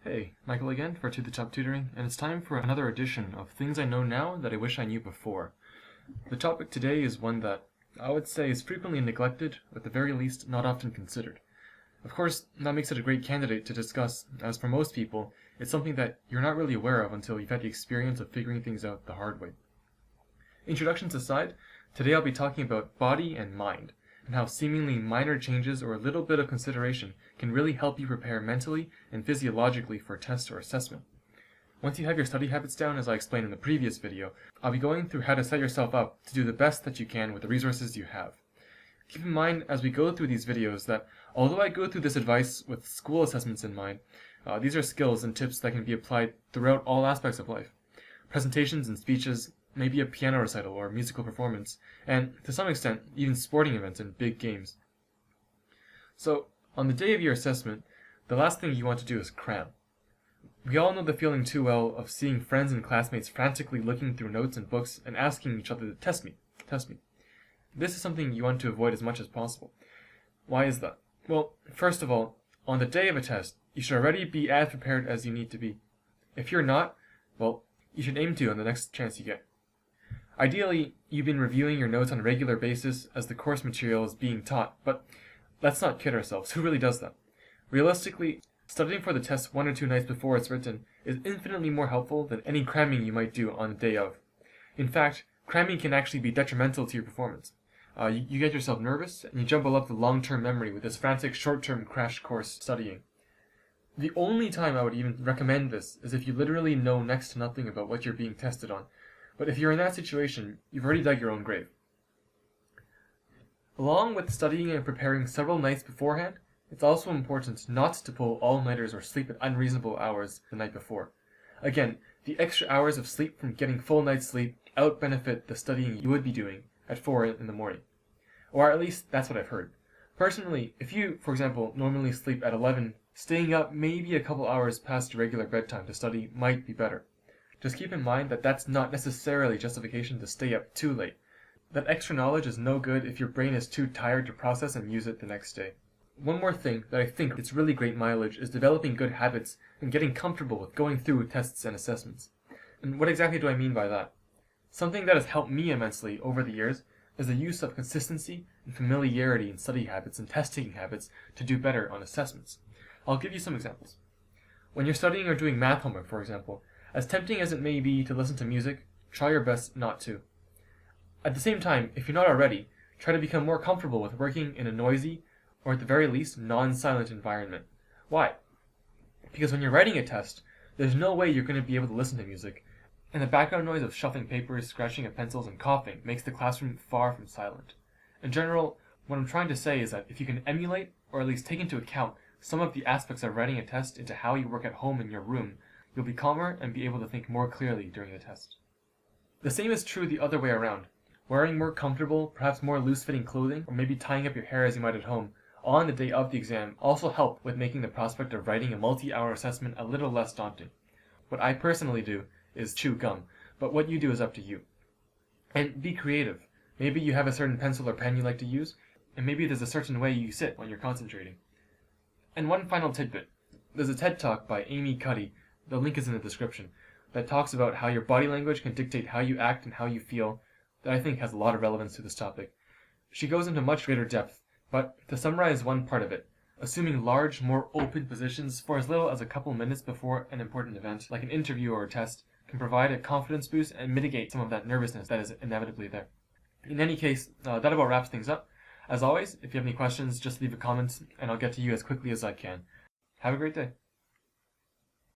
Hey, Michael again for To the Top Tutoring, and it's time for another edition of Things I Know Now That I Wish I Knew Before. The topic today is one that I would say is frequently neglected, or at the very least not often considered. Of course, that makes it a great candidate to discuss, as for most people, it's something that you're not really aware of until you've had the experience of figuring things out the hard way. Introductions aside, today I'll be talking about body and mind, and how seemingly minor changes or a little bit of consideration can really help you prepare mentally and physiologically for a test or assessment. Once you have your study habits down, as I explained in the previous video, I'll be going through how to set yourself up to do the best that you can with the resources you have. Keep in mind as we go through these videos that although I go through this advice with school assessments in mind, these are skills and tips that can be applied throughout all aspects of life. Presentations and speeches, maybe a piano recital or a musical performance, and to some extent, even sporting events and big games. So, on the day of your assessment, the last thing you want to do is cram. We all know the feeling too well of seeing friends and classmates frantically looking through notes and books and asking each other to test me, test me. This is something you want to avoid as much as possible. Why is that? Well, first of all, on the day of a test, you should already be as prepared as you need to be. If you're not, well, you should aim to on the next chance you get. Ideally, you've been reviewing your notes on a regular basis as the course material is being taught, but let's not kid ourselves. Who really does that? Realistically, studying for the test 1 or 2 nights before it's written is infinitely more helpful than any cramming you might do on the day of. In fact, cramming can actually be detrimental to your performance. You get yourself nervous, and you jumble up the long-term memory with this frantic short-term crash course studying. The only time I would even recommend this is if you literally know next to nothing about what you're being tested on. But if you're in that situation, you've already dug your own grave. Along with studying and preparing several nights beforehand, it's also important not to pull all-nighters or sleep at unreasonable hours the night before. Again, the extra hours of sleep from getting full night's sleep out-benefit the studying you would be doing at 4 in the morning. Or at least, that's what I've heard. Personally, if you, for example, normally sleep at 11, staying up maybe a couple hours past your regular bedtime to study might be better. Just keep in mind that that's not necessarily justification to stay up too late. That extra knowledge is no good if your brain is too tired to process and use it the next day. One more thing that I think it's really great mileage is developing good habits and getting comfortable with going through tests and assessments. And what exactly do I mean by that? Something that has helped me immensely over the years is the use of consistency and familiarity in study habits and test-taking habits to do better on assessments. I'll give you some examples. When you're studying or doing math homework, for example, as tempting as it may be to listen to music, try your best not to. At the same time, if you're not already, try to become more comfortable with working in a noisy, or at the very least, non-silent environment. Why? Because when you're writing a test, there's no way you're going to be able to listen to music, and the background noise of shuffling papers, scratching at pencils, and coughing makes the classroom far from silent. In general, what I'm trying to say is that if you can emulate, or at least take into account, some of the aspects of writing a test into how you work at home in your room, you'll be calmer and be able to think more clearly during the test. The same is true the other way around. Wearing more comfortable, perhaps more loose-fitting clothing, or maybe tying up your hair as you might at home, on the day of the exam also help with making the prospect of writing a multi-hour assessment a little less daunting. What I personally do is chew gum, but what you do is up to you. And be creative. Maybe you have a certain pencil or pen you like to use, and maybe there's a certain way you sit when you're concentrating. And one final tidbit. There's a TED Talk by Amy Cuddy, the link is in the description, that talks about how your body language can dictate how you act and how you feel, that I think has a lot of relevance to this topic. She goes into much greater depth, but to summarize one part of it, assuming large, more open positions for as little as a couple minutes before an important event, like an interview or a test, can provide a confidence boost and mitigate some of that nervousness that is inevitably there. In any case, that about wraps things up. As always, if you have any questions, just leave a comment, and I'll get to you as quickly as I can. Have a great day.